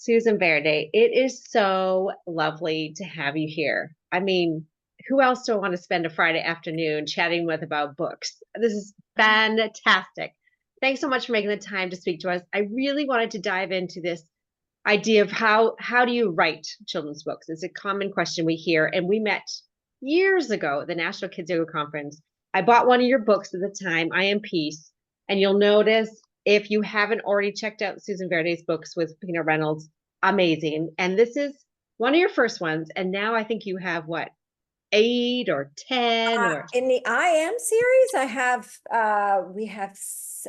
Susan Verde, it is so lovely to have you here. I mean, who else do I want to spend a Friday afternoon chatting with about books? This is fantastic. Thanks so much for making the time to speak to us. I really wanted to dive into this idea of how do you write children's books? It's a common question we hear, and we met years ago at the National Kids Yoga Conference. I bought one of your books at the time, I Am Peace, and you'll notice if you haven't already checked out Susan Verde's books with Peter Reynolds, amazing. And this is one of your first ones, and now I think you have what, 8 or 10 or In the I Am series, we have,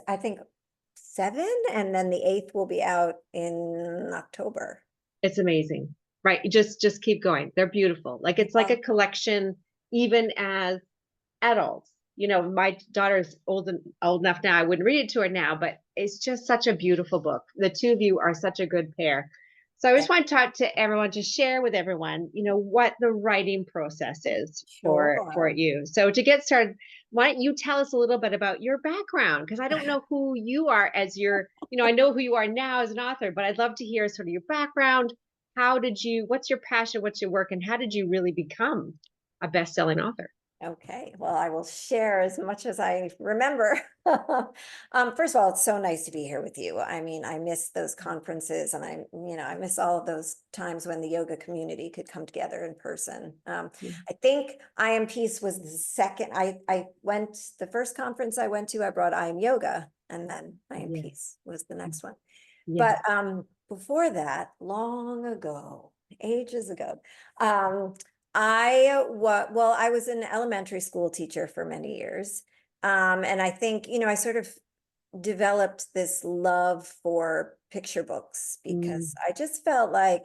I think, 7, and then the 8th will be out in October. it's amazing. Right. Just keep going. They're beautiful. Like it's like a collection, even as adults. You know, my daughter's old enough now. I wouldn't read it to her now, but it's just such a beautiful book. The two of you are such a good pair. So I Yeah, just want to talk to everyone, to share with everyone, what the writing process is for sure. you. So to get started, why don't you tell us a little bit about your background? Because I don't know who you are as I know who you are now as an author, but I'd love to hear sort of your background. What's your passion, what's your work, and how did you really become a best-selling author? Okay, well, I will share as much as I remember. First of all, it's so nice to be here with you. I mean, I miss those conferences, and I miss all of those times when the yoga community could come together in person. I think I Am Peace was the second. I went the first conference I went to. I brought I Am Yoga, and then I Am Yeah. Peace was the next one. Yeah. But before that, long ago, ages ago, um, I was an elementary school teacher for many years. And I think, I sort of developed this love for picture books because Mm, I just felt like,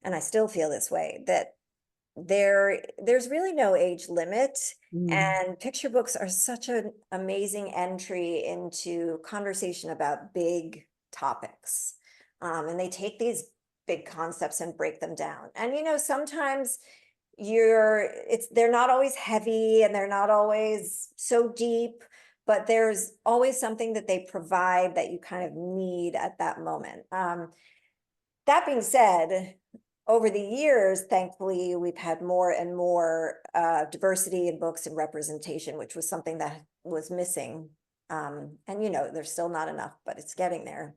and I still feel this way, that there's really no age limit. mm, And picture books are such an amazing entry into conversation about big topics. And they take these big concepts and break them down. And sometimes they're not always heavy and they're not always so deep, but there's always something that they provide that you kind of need at that moment. That being said, over the years, thankfully, we've had more and more diversity in books and representation, which was something that was missing. And there's still not enough, but it's getting there.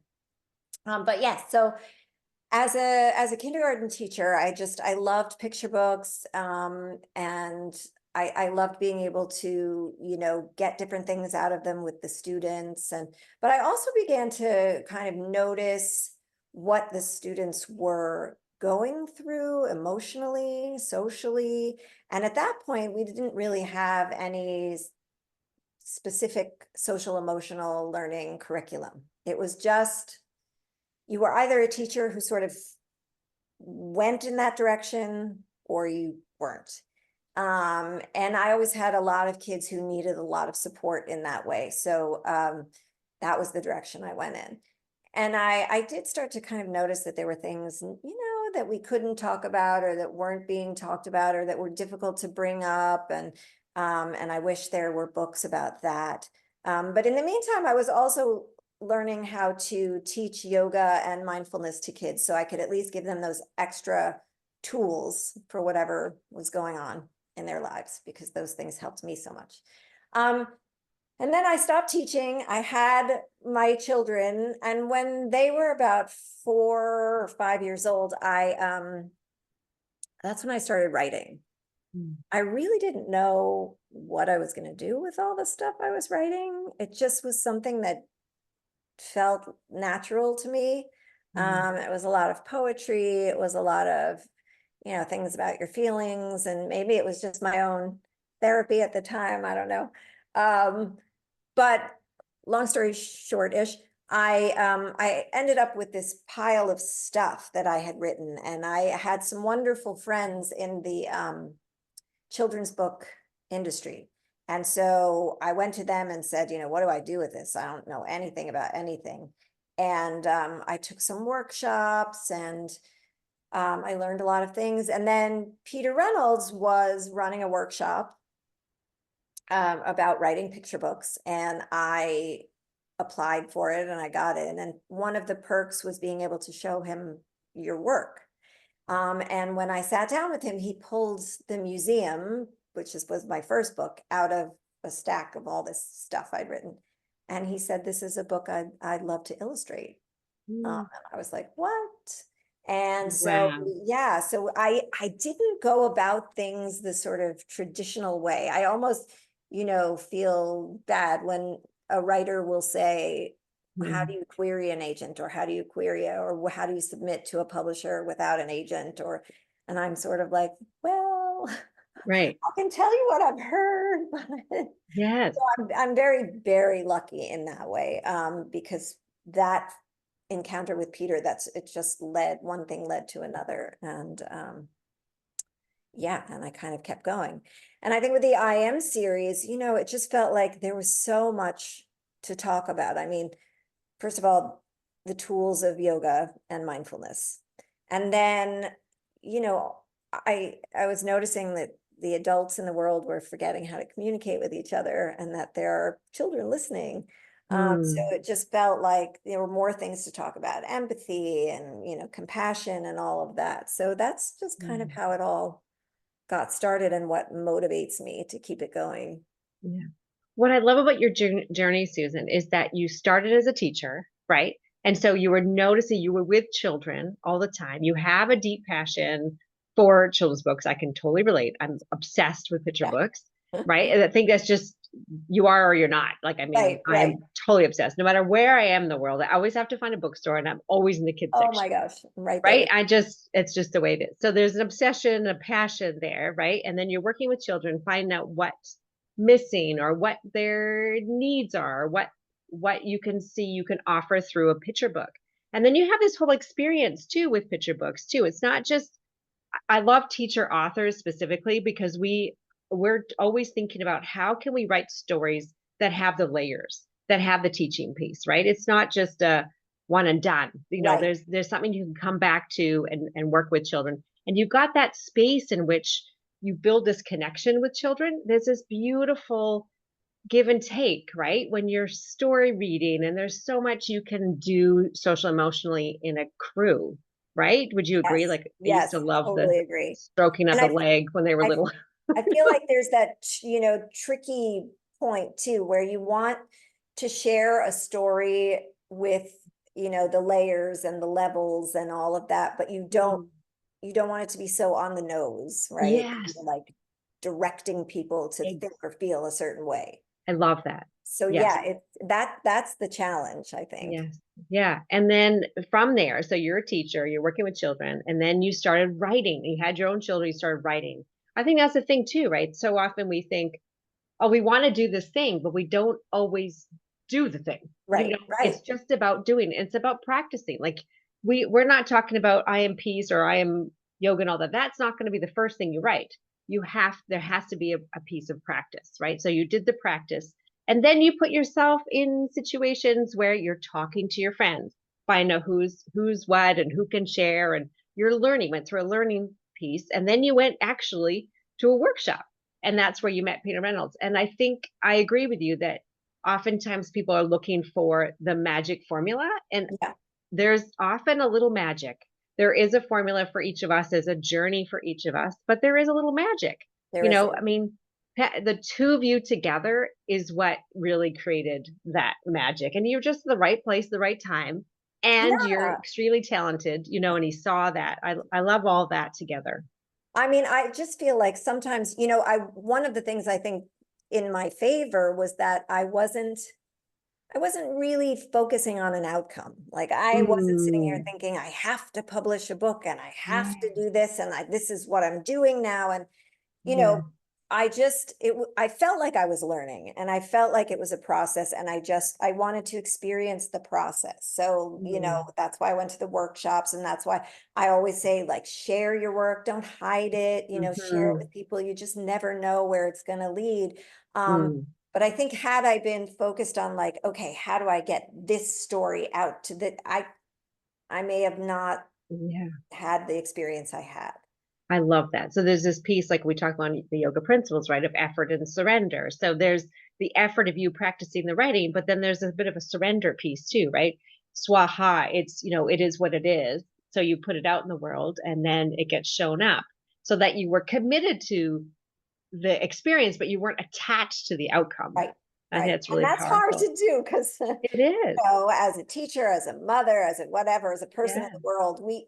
But yes, so as a kindergarten teacher, I loved picture books, and I loved being able to get different things out of them with the students. But I also began to kind of notice what the students were going through emotionally, socially, and at that point we didn't really have any specific social emotional learning curriculum. It was just, you were either a teacher who sort of went in that direction or you weren't. And I always had a lot of kids who needed a lot of support in that way. So that was the direction I went in. And I did start to kind of notice that there were things, that we couldn't talk about, or that weren't being talked about, or that were difficult to bring up. And I wish there were books about that. But in the meantime, I was also learning how to teach yoga and mindfulness to kids, so I could at least give them those extra tools for whatever was going on in their lives, because those things helped me so much. Um, and then I stopped teaching. I had my children, and when they were about 4 or 5 years old, that's when I started writing. mm, I really didn't know what I was going to do with all the stuff I was writing. It just was something that felt natural to me. mm. It was a lot of poetry. It was a lot of, things about your feelings, and maybe it was just my own therapy at the time. I don't know. Um, but long story short-ish, I ended up with this pile of stuff that I had written, and I had some wonderful friends in the children's book industry. And so I went to them and said, what do I do with this? I don't know anything about anything. And I took some workshops, and I learned a lot of things. And then Peter Reynolds was running a workshop about writing picture books, and I applied for it and I got it. And then one of the perks was being able to show him your work. And when I sat down with him, he pulled the museum, was my first book, out of a stack of all this stuff I'd written. And he said, this is a book I'd love to illustrate. Mm, And I was like, what? And so, wow. yeah, so I didn't go about things the sort of traditional way. I almost, feel bad when a writer will say, how do Mm, you query an agent, or how do you query, or how do you submit to a publisher without an agent? And I'm sort of like, well, right. I can tell you what I've heard, but Yes. I'm very, very lucky in that way, because that encounter with Peter, it just one thing led to another. And yeah, and I kind of kept going. And I think with the IM series, it just felt like there was so much to talk about. I mean, first of all, the tools of yoga and mindfulness. And then, you know, I was noticing that the adults in the world were forgetting how to communicate with each other, and that there are children listening. So Mm, it just felt like there were more things to talk about, empathy and, compassion and all of that. So that's just kind of mm, how it all got started, and what motivates me to keep it going. yeah. What I love about your journey, Susan, is that you started as a teacher, right? And so you were noticing you were with children all the time. You have a deep passion for children's books. I can totally relate. I'm obsessed with picture Yeah. books, right? And I think that's just you are or you're not. Like, I mean, Right, right. I'm totally obsessed. No matter where I am in the world, I always have to find a bookstore, and I'm always in the kids Oh section, my gosh, I'm right there right? with It's just the way it is. So there's an obsession, a passion there, right? And then you're working with children, finding out what's missing or what their needs are, what you can see you can offer through a picture book. And then you have this whole experience too with picture books too. It's not just I love teacher authors specifically because we're always thinking about how can we write stories that have the layers, that have the teaching piece, right? It's not just a one and done. right. There's something you can come back to and work with children. And you've got that space in which you build this connection with children. There's this beautiful give and take, right? When you're story reading, and there's so much you can do social emotionally in a crew, right? Would you agree? Yes, Like I used yes, to love the totally agree. stroking of And the leg when they were I, little. I feel like there's that, tricky point too, where you want to share a story with, the layers and the levels and all of that, but Mm. you don't want it to be so on the nose, right? Yes. Like directing people to think Ex- or feel a certain way. I love that. So Yes. yeah, that's the challenge, I think. Yes. Yeah. And then from there, so you're a teacher, you're working with children, and then you started writing. You had your own children, you started writing. I think that's the thing too, right? So often we think, oh, we want to do this thing, but we don't always do the thing. Right, right. It's just about doing it. It's about practicing. Like we're not talking about I am peace or I am yoga and all that. That's not going to be the first thing you write. There has to be a piece of practice, right? So you did the practice, and then you put yourself in situations where you're talking to your friends, find out who's what and who can share, and you're learning, went through a learning piece, and then you went actually to a workshop, and that's where you met Peter Reynolds. And I think I agree with you that oftentimes people are looking for the magic formula, and Yeah, there's often a little magic. There is a formula for each of us, there's a journey for each of us, but there is a little magic. there is. I mean, the two of you together is what really created that magic. And you're just the right place, the right time. And you're Yeah. extremely talented, and he saw that. I love all that together. I mean, I just feel like sometimes, one of the things I think in my favor was that I wasn't really focusing on an outcome. Like I wasn't sitting here Mm, thinking I have to publish a book and I have to yeah, do this and this is what I'm doing now. And you yeah. know, I felt like I was learning, and I felt like it was a process, and I wanted to experience the process. So, Mm, that's why I went to the workshops, and that's why I always say, like, share your work, don't hide it, share it mhm, with people. You just never know where it's going to lead. Um, mm, but I think had I been focused on, like, okay, how do I get this story out to I may have not yeah. had the experience I had. I love that. So there's this piece, like we talked about the yoga principles, right, of effort and surrender. So there's the effort of you practicing the writing, but then there's a bit of a surrender piece too, right? Swaha, it is what it is. So you put it out in the world and then it gets shown up so that you were committed to the experience, but you weren't attached to the outcome. Right. I think Right. that's And really that's hard powerful. to do because, It is. as a teacher, as a mother, as a whatever, as a person in Yeah. the world, we,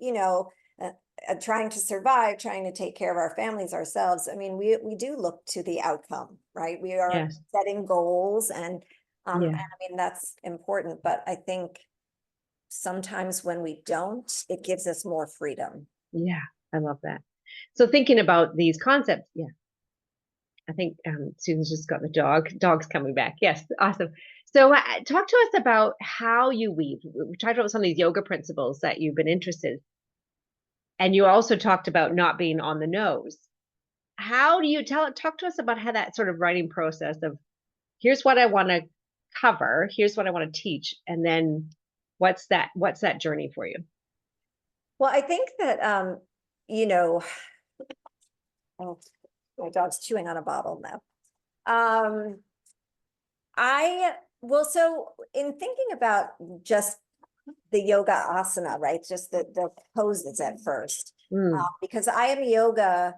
trying to survive, trying to take care of our families ourselves. I mean, we do look to the outcome, right? We are Yes. setting goals and Yeah. I mean, that's important, but I think sometimes when we don't, it gives us more freedom. Yeah. I love that. So thinking about these concepts, yeah, I think Susan's just got the dog's coming back. Yes, awesome. So talk to us about how you weave. We talked about some of these yoga principles that you've been interested, and you also talked about not being on the nose. How do you talk to us about how that sort of writing process of here's what I want to cover, here's what I want to teach, and then what's that journey for you? Well, I think that, you know, oh, my dog's chewing on a bottle now. Um, so in thinking about just the yoga asana, right? Just the poses at first, Mm, because I am yoga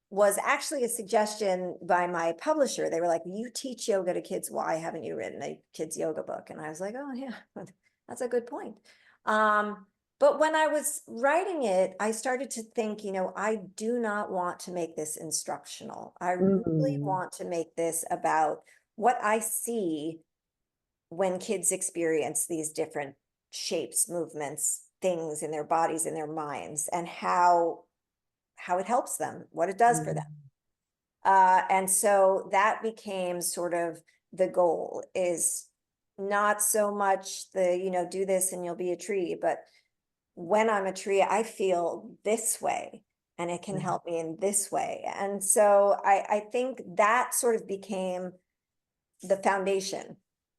was actually a suggestion by my publisher. They were like, you teach yoga to kids. Why haven't you written a kids yoga book? And I was like, oh yeah, that's a good point. But when I was writing it, I started to think, I do not want to make this instructional. I really mm, want to make this about what I see when kids experience these different shapes, movements, things in their bodies, in their minds, and how it helps them, what it does for them. mm, And so that became sort of the goal, is not so much the, do this and you'll be a tree, but when I'm a tree, I feel this way and it can mm, help me in this way. And so I think that sort of became the foundation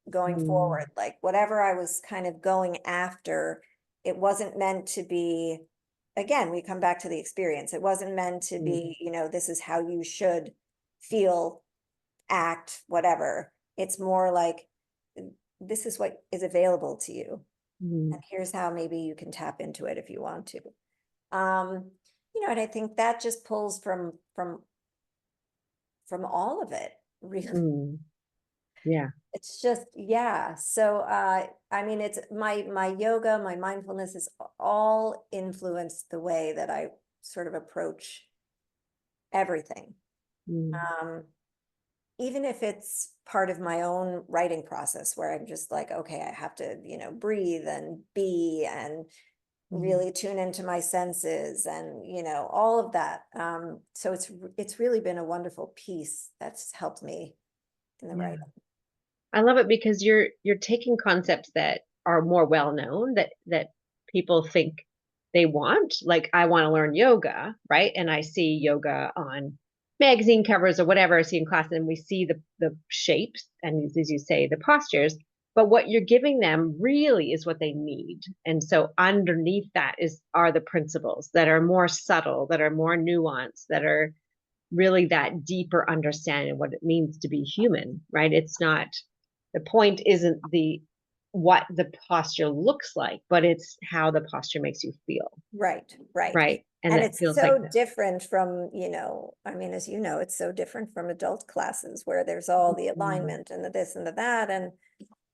going mm, forward. Like whatever I was kind of going after, it wasn't meant to be, again, we come back to the experience. It wasn't meant to mm, be, this is how you should feel, act, whatever. It's more like, this is what is available to you. mm, And here's how maybe you can tap into it if you want to. Um, and I think that just pulls from all of it, really. mm. Yeah. It's just, yeah. So I mean, it's my yoga, my mindfulness is all influenced the way that I sort of approach everything. Mm, Um, even if it's part of my own writing process where I'm just like, okay, I have to, breathe and be and mm, really tune into my senses and, all of that. So it's really been a wonderful piece that's helped me in the yeah. writing. I love it because you're taking concepts that are more well known that people think they want. Like I want to learn yoga, right? And I see yoga on magazine covers or whatever I see in class, and we see the shapes and as you say, the postures. But what you're giving them really is what they need. And so underneath that are the principles that are more subtle, that are more nuanced, that are really that deeper understanding of what it means to be human, right? It's not the point isn't what the posture looks like, but it's how the posture makes you feel, Right, right. right? And And it it's feels like so that. different from, I mean, as you know, it's so different from adult classes where there's all the Mm, alignment and the this and the that. And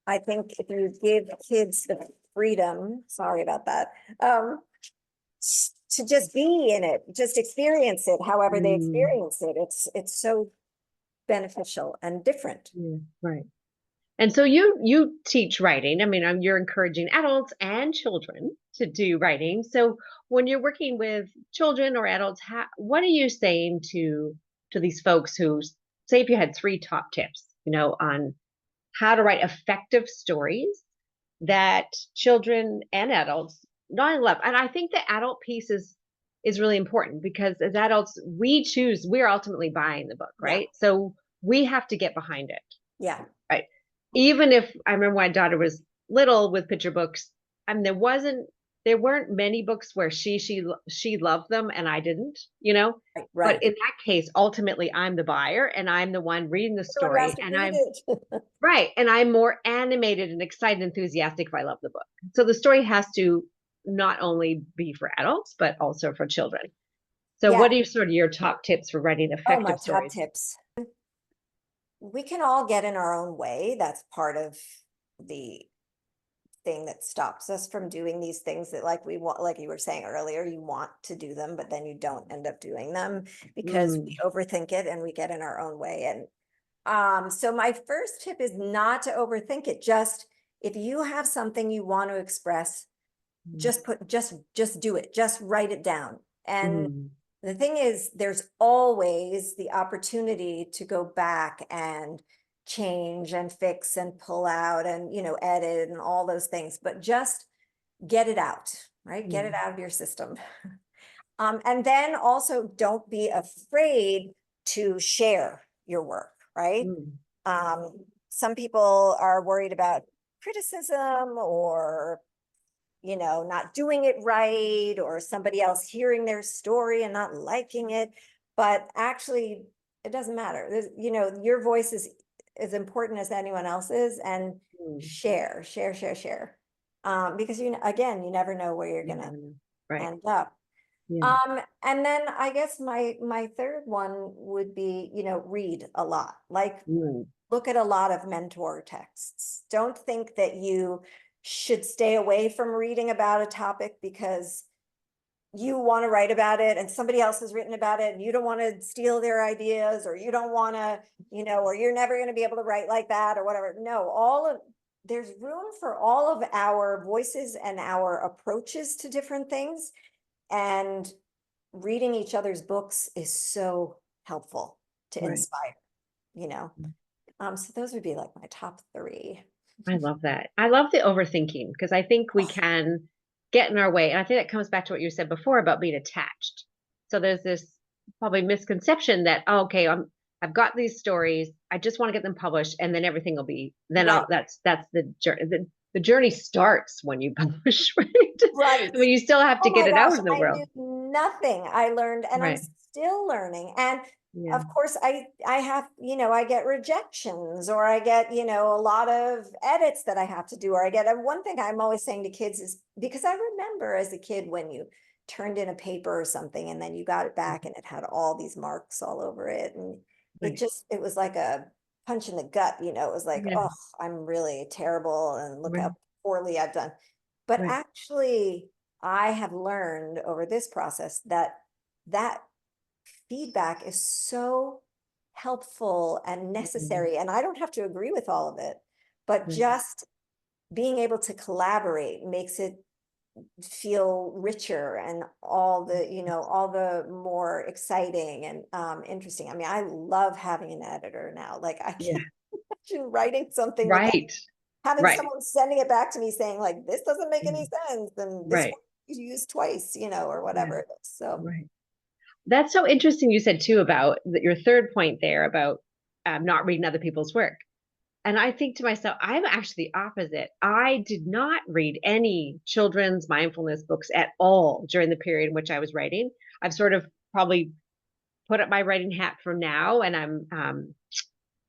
I think if you give kids the freedom, sorry about that, to just be in it, just experience it, however they mm, experience it, it's so beneficial and different. yeah, right. And so you teach writing. I mean, you're encouraging adults and children to do writing. So when you're working with children or adults, what are you saying to these folks who say if you had three top tips, on how to write effective stories that children and adults not only love. And I think the adult piece is really important because as adults, we're ultimately buying the book, Yeah, right? So we have to get behind it, yeah, right? Even if I remember my daughter was little with picture books, I mean there weren't many books where she loved them and I didn't. right, But right. in that case, ultimately I'm the buyer and I'm the one reading the Everyone has story to and read I'm it. right. And I'm more animated and excited, and enthusiastic if I love the book. So the story has to not only be for adults, but also for children. So Yeah. what are sort of your top tips for writing Oh, my effective top stories? tips. We can all get in our own way. That's part of the thing that stops us from doing these things that, like, we want, like you were saying earlier, you want to do them, but then you don't end up doing them because we Mm, overthink it and we get in our own way. And so my first tip is not to overthink it. Just if you have something you want to express, mm, just do it. Just write it down. And mm, the thing is, there's always the opportunity to go back and change and fix and pull out and, edit and all those things, but just get it out, right? Get it mm, out of your system. And then also don't be afraid to share your work, right? mm. Some people are worried about criticism or, not doing it right, or somebody else hearing their story and not liking it. But actually, it doesn't matter. Your voice is as important as anyone else's, and Mm. share. Because again, you never know where you're You gonna never know. Right. end up. Yeah. And then I guess my third one would be, read a lot. Like, Mm, look at a lot of mentor texts. Don't think that you should stay away from reading about a topic because you want to write about it and somebody else has written about it and you don't want to steal their ideas, or you don't want to, or you're never going to be able to write like that or whatever. No, there's room for all of our voices and our approaches to different things. And reading each other's books is so helpful to right. inspire, you know. Mm. So those would be like my top three. I love that. I love the overthinking because I think we Oh, can get in our way. And I think that comes back to what you said before about being attached. So there's this probably misconception that, oh, okay, I've got these stories. I just want to get them published and then everything will be, then right, that's the journey. The journey starts when you publish, right? right. I mean, you still have to Oh get my it gosh, out in the I world. knew nothing. I learned, and I'm Right. still learning. And Yeah. of course, I have, I get rejections, or I get, a lot of edits that I have to do, or I get, and one thing I'm always saying to kids is, because I remember as a kid when you turned in a paper or something and then you got it back and it had all these marks all over it, and Right. it was like a punch in the gut. It was like, Yeah. oh, I'm really terrible and look Right. how poorly I've done. But Right. actually, I have learned over this process that that feedback is so helpful and Mm, necessary. And I don't have to agree with all of it, but right. just being able to collaborate makes it feel richer, and all the more exciting and interesting. I mean, I love having an editor now. Like, I Yeah. can't imagine writing something without Right. having Right. someone sending it back to me saying, like, this doesn't make any Mm, sense, and this right. one you used twice, or Yeah. whatever it is. So Right. That's so interesting you said too about your third point there about not reading other people's work. And I think to myself, I'm actually the opposite. I did not read any children's mindfulness books at all during the period in which I was writing. I've sort of probably put up my writing hat for now, and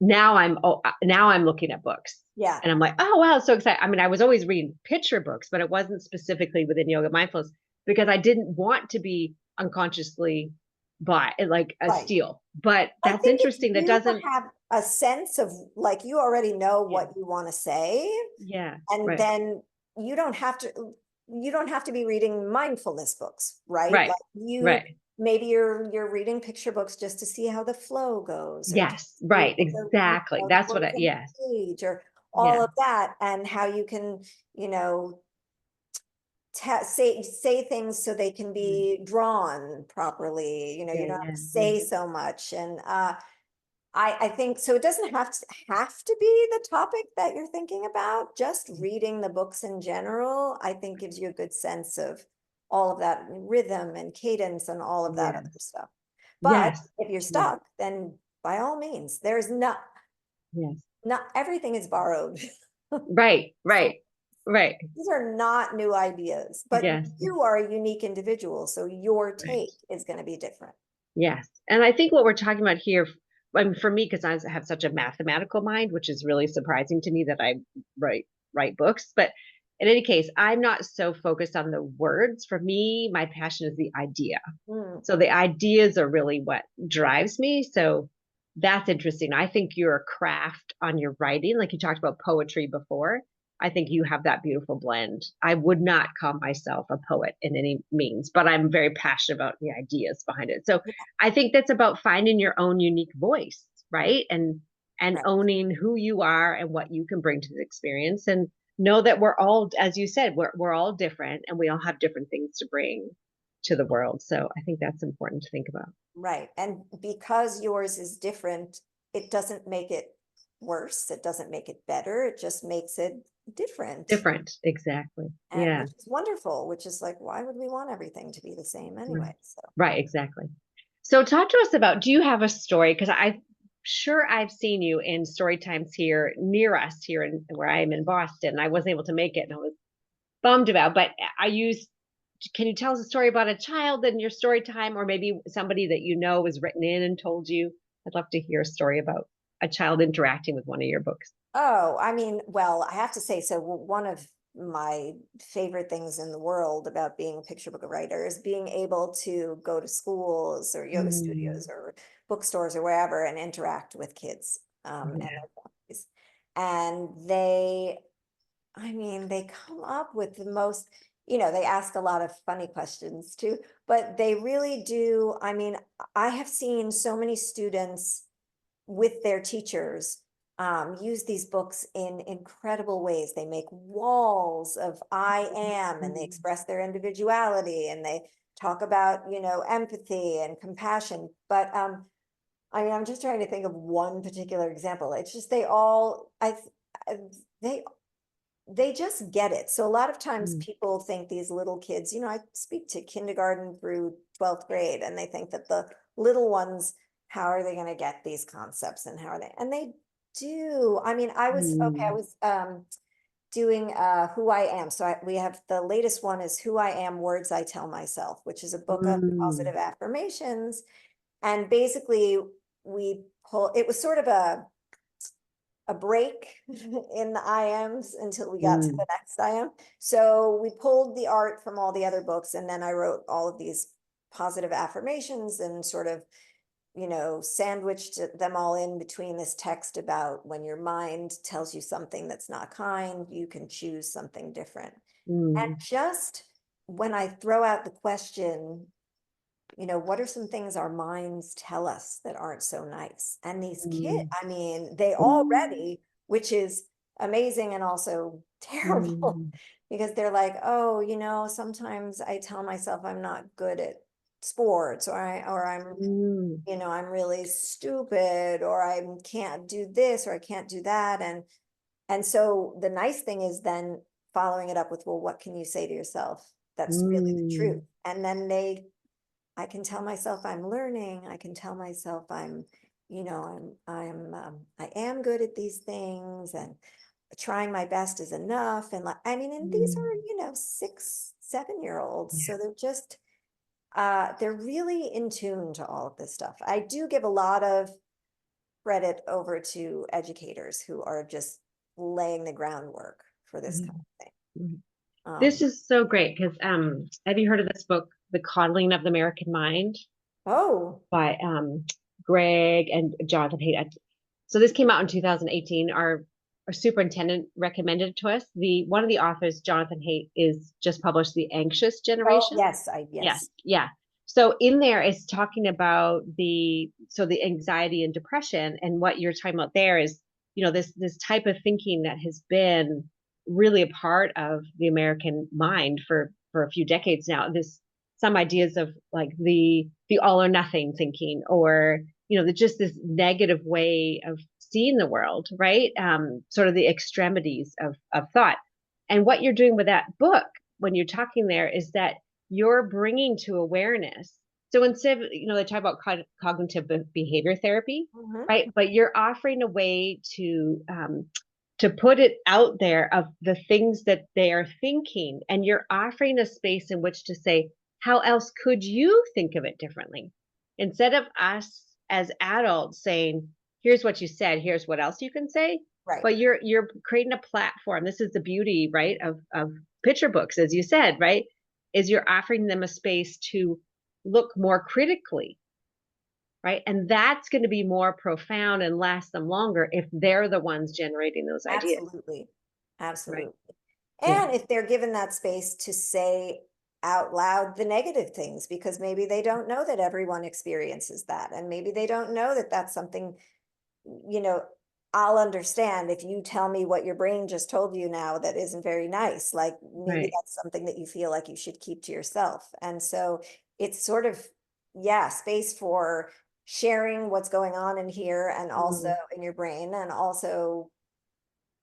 now I'm looking at books, yeah, and I'm like, oh wow, so excited. I mean, I was always reading picture books, but it wasn't specifically within yoga mindfulness because I didn't want to be unconsciously by like a right. steal. But I that's think if interesting. That you doesn't. have a sense of, like, you already know Yeah. what you want to say, Yeah. and Right. then you don't have to be reading mindfulness books, right? Right. Like, Right. maybe you're reading picture books just to see how the flow goes, or just Yes. see Right. Exactly. the That's what words I. on Yes. the page, or all Yeah. of that, and how you can, you know say things so they can Right. be drawn properly. You Yeah. don't have Yeah. to Yeah. say so much. And I think so. It doesn't have to be the topic that you're thinking about. Just reading the books in general, I think, gives you a good sense of all of that rhythm and cadence and all of that other Yes. stuff. But Yes. if you're Yes. stuck, then by all means, Yes. not everything is borrowed. Right. So Right. Right. these are not new ideas, but Yes. you are a unique individual, so your Right. take is going to be different. Yes. And I think what we're talking about here, I mean, for me, because I have such a mathematical mind, which is really surprising to me that I write books, but in any case, I'm not so focused on the words. For me, my passion is the idea. Mm, So the ideas are really what drives me. So that's interesting. I think you're a craft on your writing, like you talked about poetry before. I think you have that beautiful blend. I would not call myself a poet in any means, but I'm very passionate about the ideas behind it. So yeah, I think that's about finding your own unique voice, right? And right. owning who you are and what you can bring to the experience, and know that we're all, as you said, we're all different and we all have different things to bring to the world. So I think that's important to think about. Right. And because yours is different, it doesn't make it worse. It doesn't make it better. It just makes it different. Different, exactly. And Yeah, which is wonderful, which is like, why would we want everything to be the same right, anyway? So, right, exactly. So talk to us about, do you have a story? Because I'm sure I've seen you in story times here near us here in where I am in Boston. I wasn't able to make it and I was bummed about, but I use, can you tell us a story about a child in your story time, or maybe somebody that you know was written in and told you? I'd love to hear a story about a child interacting with one of your books. oh, I mean, well, I have to say, so one of my favorite things in the world about being a picture book writer is being able to go to schools or yoga Mm, studios or bookstores or wherever and interact with kids and yeah. their families. And they, I mean, they come up with the most, they ask a lot of funny questions too, but they really do. I mean, I have seen so many students with their teachers use these books in incredible ways. They make walls of I am, and they Mm, express their individuality, and they talk about, empathy and compassion. But I mean, I'm just trying to think of one particular example. It's just they all, I- they they just get it. So a lot of times mm, people think these little kids, I speak to kindergarten through 12th grade, and they think that the little ones, how are they going to get these concepts and how are they? And they do. I mean, I mm, was doing Who I Am. So we have the latest one is Who I Am Words I Tell Myself, which is a book of mm, positive affirmations. And basically it was sort of a break in the IMs until we got to mm, the next IM. So we pulled the art from all the other books, and then I wrote all of these positive affirmations and sort of, sandwiched them all in between this text about when your mind tells you something that's not kind, you can choose something different. And mm, just when I throw out the question, what are some things our minds tell us that aren't so nice? And these kids, mm, I mean, they mm, already, which is amazing and also terrible, mm, because they're like, oh, sometimes I tell myself I'm not good at sports, or I'm, mm, I'm really stupid, or I can't do this, or I can't do that. And so the nice thing is then following it up with, well, what can you say to yourself that's really the truth? mm, And then I can tell myself I'm learning. I can tell myself I am good at these things, and trying my best is enough. And like, I mean, and these mm. are, 6, 7 year olds. Yeah. So they're really in tune to all of this stuff. I do give a lot of credit over to educators who are just laying the groundwork for this kind Mhm. of thing. Mhm. This Um, is so great because have you heard of this book, The Coddling of the American Mind, oh, by Greg and Jonathan Haidt? So this came out in 2018. Our superintendent recommended it to us. The one of the authors, Jonathan Haidt, is just published The Anxious oh, Generation. yes, Yes, yes. yeah. So in there is talking about the anxiety and depression, and what you're talking about there is, this type of thinking that has been really a part of the American mind for a few decades now. This Some ideas of like the all or nothing thinking, or just this negative way of seeing the world, right? Sort of the extremities of thought. And what you're doing with that book when you're talking there is that you're bringing to awareness. So instead of, they talk about cognitive behavior therapy, Mhm. right? But you're offering a way to put it out there of the things that they are thinking, and you're offering a space in which to say, how else could you think of it differently? Instead of us as adults saying, here's what you said, here's what else you can say, Right. but you're creating a platform. This is the beauty, right, of picture books, as you said, right? Is you're offering them a space to look more critically, right? And that's going to be more profound and last them longer if they're the ones generating those ideas, Absolutely. right? Absolutely. Yeah, And if they're given that space to say out loud the negative things, because maybe they don't know that everyone experiences that. And maybe they don't know that that's something, you know, I'll understand if you tell me what your brain just told you now that isn't very nice. Like maybe right. that's something that you feel like you should keep to yourself. And so it's sort of, yeah, space for sharing what's going on in here and also Mm, in your brain, and also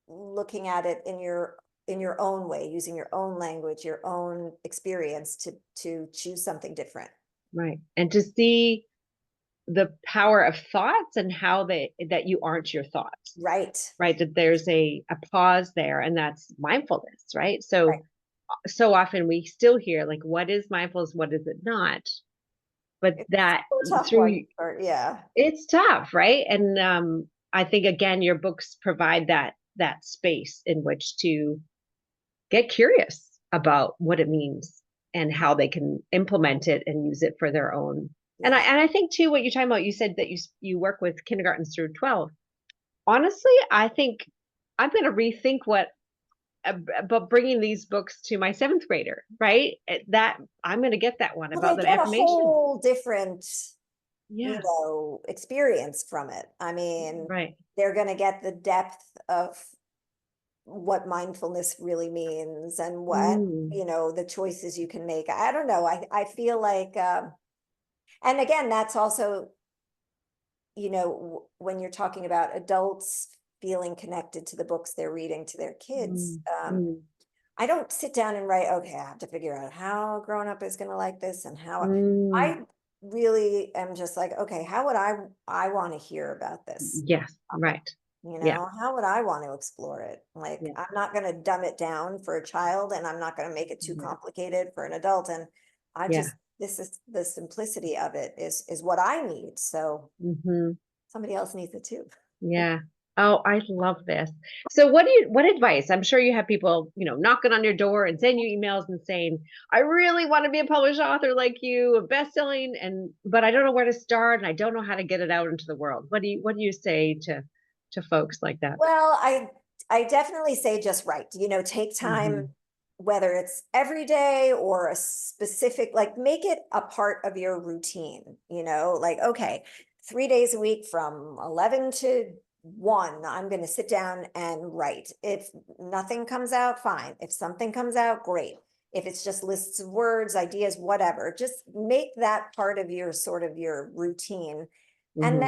looking at it in your own way, using your own language, your own experience to choose something different. right. And to see the power of thoughts and how that you aren't your thoughts, Right. right? That there's a pause there, and that's mindfulness, right? Right. So often we still hear like, what is mindfulness, what is it not? But It's that a tough one, through or yeah. it's tough, right? And I think again, your books provide that space in which to get curious about what it means and how they can implement it and use it for their own. Yeah. And I think too, what you're talking about, you said that you work with kindergartens through 12. Honestly, I think I'm going to rethink what about bringing these books to my seventh grader, right? That I'm going to get that one Well, about they the get a affirmations. whole different, Yeah, experience from it. I mean, right. they're going to get the depth of what mindfulness really means and what, Mm, the choices you can make. I don't know. I feel like, and again, that's also, when you're talking about adults feeling connected to the books they're reading to their kids, mm, mm, I don't sit down and write, okay, I have to figure out how grown up is going to like this and how mm. I really am just like, okay, how would I want to hear about this Yes, topic? right. Yeah, How would I want to explore it? Like, yeah, I'm not going to dumb it down for a child, and I'm not going to make it too yeah, complicated for an adult. And I yeah. just, this is the simplicity of it is what I need. So Hmm. somebody else needs it too. Yeah. Oh, I love this. So what advice? I'm sure you have people, knocking on your door and sending you emails and saying, I really want to be a published author like you, a best-selling, but I don't know where to start and I don't know how to get it out into the world. What do you say to folks like that? Well, I definitely say just write, take time, Hmm. whether it's every day or a specific, like make it a part of your routine, like, okay, 3 days a week from 11 to 1, I'm going to sit down and write. If nothing comes out, fine. If something comes out, great. If it's just lists of words, ideas, whatever, just make that part of your sort of your routine. And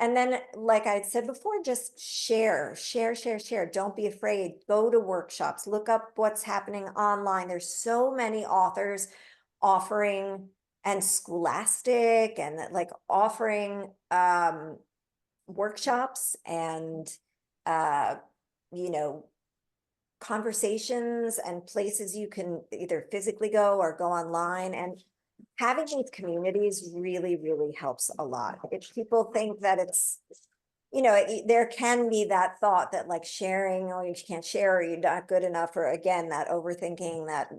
Hmm. then, like I said before, just share. Don't be afraid. Go to workshops, look up what's happening online. There's so many authors offering, and Scholastic, and like offering workshops and uh, you know, conversations and places you can either physically go or go online. And having these communities really, really helps a lot. If people think that it's, there can be that thought that like sharing, oh, you can't share, or you're not good enough, or again, that overthinking, that,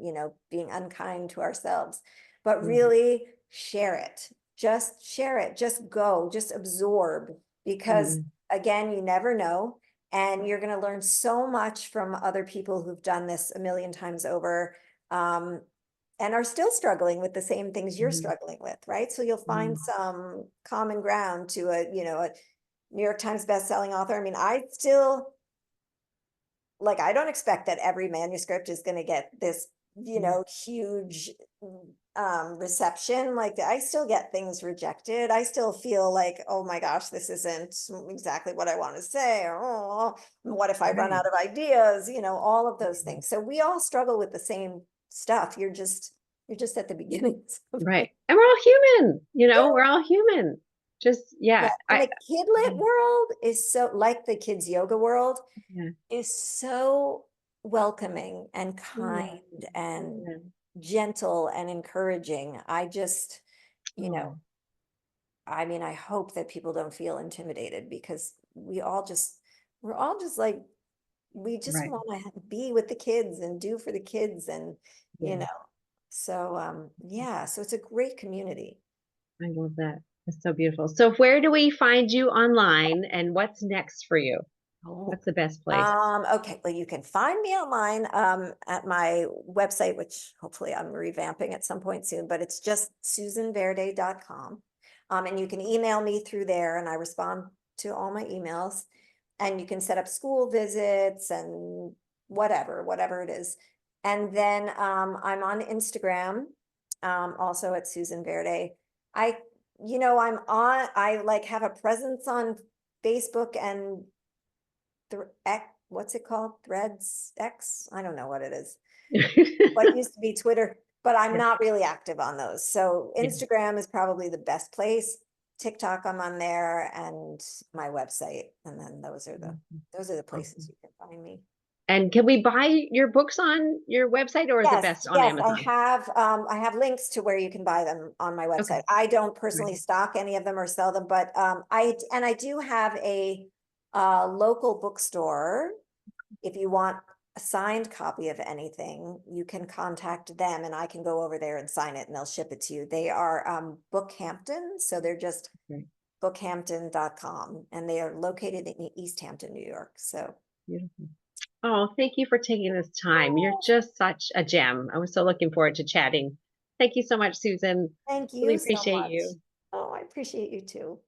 being unkind to ourselves. But Hmm. really share it, just go, just absorb, because Hmm. again, you never know. And you're going to learn so much from other people who've done this a million times over. Um, and are still struggling with the same things you're Hmm. struggling with, right? So you'll find Hmm. some common ground to a New York Times best-selling author. I mean, I still, like, I don't expect that every manuscript is going to get this, huge reception. Like, I still get things rejected. I still feel like, oh my gosh, this isn't exactly what I want to say, or oh, what if I run Right. out of ideas, all of those things. So we all struggle with the same stuff. You're just at the beginnings of it. Right. And we're all human, Yeah. we're all human. Just, Yeah, yeah. and I, the kidlit world is so, like the kids yoga world, yeah. is so welcoming and Mm, kind and yeah. gentle and encouraging. I just, you know, Oh, I mean, I hope that people don't feel intimidated, because we all just we're all just like, we just Right. want to be with the kids and do for the kids and, you Yeah, know, so, yeah, so it's a great community. I love that. It's so beautiful. So where do we find you online and what's next for you? Oh, What's the best place? okay, well, you can find me online, at my website, which hopefully I'm revamping at some point soon, but it's just susanverde.com. And you can email me through there and I respond to all my emails. And you can set up school visits and whatever it is. And then, I'm on Instagram, also at Susan Verde. I, I like have a presence on Facebook and what's it called? Threads X? I don't know what it is. What used to be Twitter, but I'm Yeah, not really active on those. So yeah. Instagram is probably the best place. TikTok, I'm on there, and my website. And then those are the places Awesome. you can find me. And can we buy your books on your website or is it Yes, best on yes, Amazon? I have links to where you can buy them on my Okay. website. I don't Right. personally stock any of them or sell them, but I do have a local bookstore. If you want a signed copy of anything, you can contact them and I can go over there and sign it and they'll ship it to you. They are Bookhampton, so they're just Right. bookhampton.com and they are located in East Hampton, New York. So Beautiful. Oh, thank you for taking this time. You're just such a gem. I was so looking forward to chatting. Thank you so much, Susan. thank Really you so appreciate much. you. Oh, I appreciate you too.